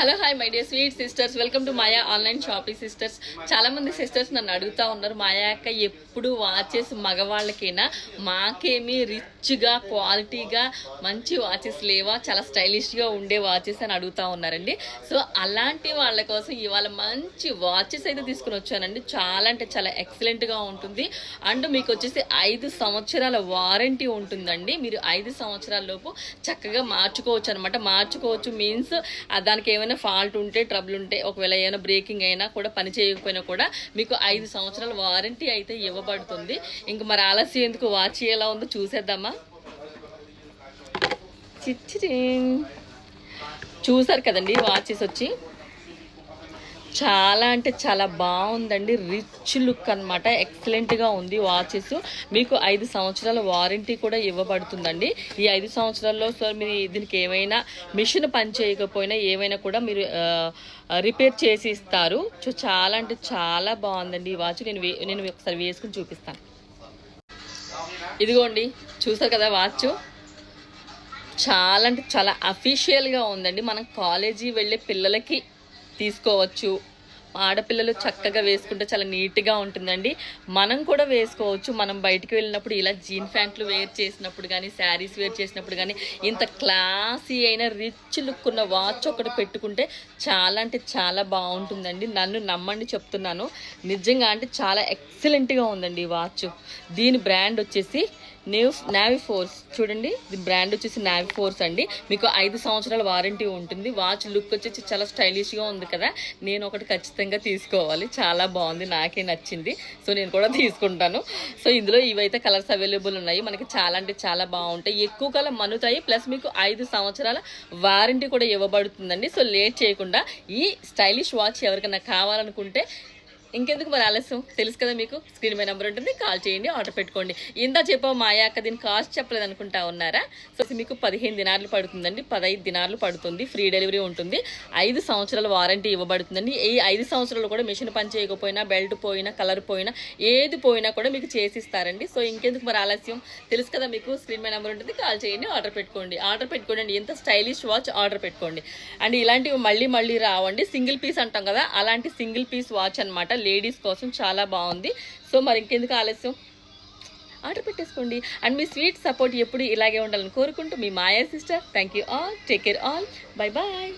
Hello hi my dear sweet sisters, welcome to Maya online shopping sisters. చాలా మంది sisters నన్ను అడుగుతూ ఉన్నారు, మాయా అక్క ఎప్పుడు వాచెస్ మగవాళ్ళకైనా, మాకేమీ రిచ్గా క్వాలిటీగా మంచి వాచెస్ లేవా, చాలా స్టైలిష్గా ఉండే వాచెస్ అని అడుగుతూ ఉన్నారండి. సో అలాంటి వాళ్ళ కోసం ఇవాళ మంచి వాచెస్ అయితే తీసుకుని వచ్చానండి. చాలా అంటే చాలా ఎక్సలెంట్గా ఉంటుంది. అండ్ మీకు వచ్చేసి 5 సంవత్సరాల వారంటీ ఉంటుందండి. మీరు 5 సంవత్సరాల లోపు చక్కగా మార్చుకోవచ్చు అనమాట. మార్చుకోవచ్చు మీన్స్ దానికి ఏమైనా ఫాల్ట్ ఉంటే, ట్రబుల్ ఉంటే, ఒకవేళ ఏమైనా బ్రేకింగ్ అయినా కూడా, పని చేయకపోయినా కూడా మీకు 5 సంవత్సరాల వారంటీ అయితే ఇవ్వబడుతుంది. ఇంక మరి ఆలస్యం ఎందుకు, వాచ్ ఎలా ఉందో చూసేద్దామా. చూసారు కదండి వాచెస్ వచ్చి, చాలా అంటే చాలా బాగుందండి. రిచ్ లుక్ అనమాట, ఎక్సలెంట్గా ఉంది వాచెస్. మీకు 5 సంవత్సరాల వారంటీ కూడా ఇవ్వబడుతుందండి. ఈ 5 సంవత్సరాల్లో సార్ మీరు దీనికి ఏమైనా మిషన్ పని చేయకపోయినా ఏమైనా కూడా మీరు రిపేర్ చేసి ఇస్తారు. సో చాలా అంటే చాలా బాగుందండి ఈ వాచ్. నేను ఒకసారి వేసుకుని చూపిస్తాను. ఇదిగోండి, చూసారు కదా వాచ్. చాలా అంటే చాలా అఫీషియల్గా ఉందండి. మనం కాలేజీ వెళ్ళే పిల్లలకి తీసుకోవచ్చు. ఆడపిల్లలు చక్కగా వేసుకుంటే చాలా నీట్గా ఉంటుందండి. మనం కూడా వేసుకోవచ్చు. మనం బయటికి వెళ్ళినప్పుడు ఇలా జీన్ ప్యాంట్లు వేర్ చేసినప్పుడు కానీ, శారీస్ వేర్ చేసినప్పుడు కానీ, ఇంత క్లాసీ అయిన రిచ్ లుక్ ఉన్న వాచ్ ఒకటి పెట్టుకుంటే చాలా అంటే చాలా బాగుంటుందండి. నన్ను నమ్మండి చెప్తున్నాను, నిజంగా అంటే చాలా ఎక్సలెంట్గా ఉందండి ఈ వాచ్. దీని బ్రాండ్ వచ్చేసి నావీ ఫోర్స్. చూడండి, దీని బ్రాండ్ వచ్చేసి నావీ ఫోర్స్ అండి. మీకు 5 సంవత్సరాల వారంటీ ఉంటుంది. వాచ్ లుక్ వచ్చేసి చాలా స్టైలిష్గా ఉంది కదా. నేను ఒకటి ఖచ్చితంగా తీసుకోవాలి, చాలా బాగుంది, నాకే నచ్చింది. సో నేను కూడా తీసుకుంటాను. సో ఇందులో ఇవైతే కలర్స్ అవైలబుల్ ఉన్నాయి. మనకి చాలా అంటే చాలా బాగుంటాయి, ఎక్కువ కాలం మన్నుతాయి. ప్లస్ మీకు 5 సంవత్సరాల వారంటీ కూడా ఇవ్వబడుతుందండి. సో లేట్ చేయకుండా ఈ స్టైలిష్ వాచ్ ఎవరికైనా కావాలనుకుంటే ఇంకెందుకు మరి ఆలస్యం, తెలుసు కదా మీకు. స్క్రీన్ మీద నెంబర్ ఉంటుంది, కాల్ చేయండి, ఆర్డర్ పెట్టుకోండి. ఇంత చెప్పావు మాయా అక్క, దీని కాస్ట్ చెప్పలేదు అనుకుంటా ఉన్నారా. సో మీకు 15 దినార్లు పడుతుందండి, 15 దినార్లు పడుతుంది. ఫ్రీ డెలివరీ ఉంటుంది. 5 సంవత్సరాల వారంటీ ఇవ్వబడుతుందండి. ఈ 5 సంవత్సరాలు కూడా మిషన్ పని చేయకపోయినా, బెల్ట్ పోయినా, కలర్ పోయినా, ఏది పోయినా కూడా మీకు చేసిస్తారండి. సో ఇంకెందుకు మరి ఆలస్యం, తెలుసు కదా మీకు. స్క్రీన్ మీద నెంబర్ ఉంటుంది, కాల్ చేయండి, ఆర్డర్ పెట్టుకోండి. ఎంత స్టైలిష్ వాచ్, ఆర్డర్ పెట్టుకోండి. అండ్ ఇలాంటివి మళ్ళీ రావండి. సింగిల్ పీస్ అంటాం కదా, అలాంటి సింగిల్ పీస్ వాచ్ అనమాట. లేడీస్ కోసం చాలా బాగుంది. సో మరి ఇంకెందుకు ఆలస్యం, ఆర్డర్ పెట్టేసుకోండి. అండ్ మీ స్వీట్ సపోర్ట్ ఎప్పుడు ఇలాగే ఉండాలని కోరుకుంటూ మీ Maya sister. Thank you all, take care all, bye bye.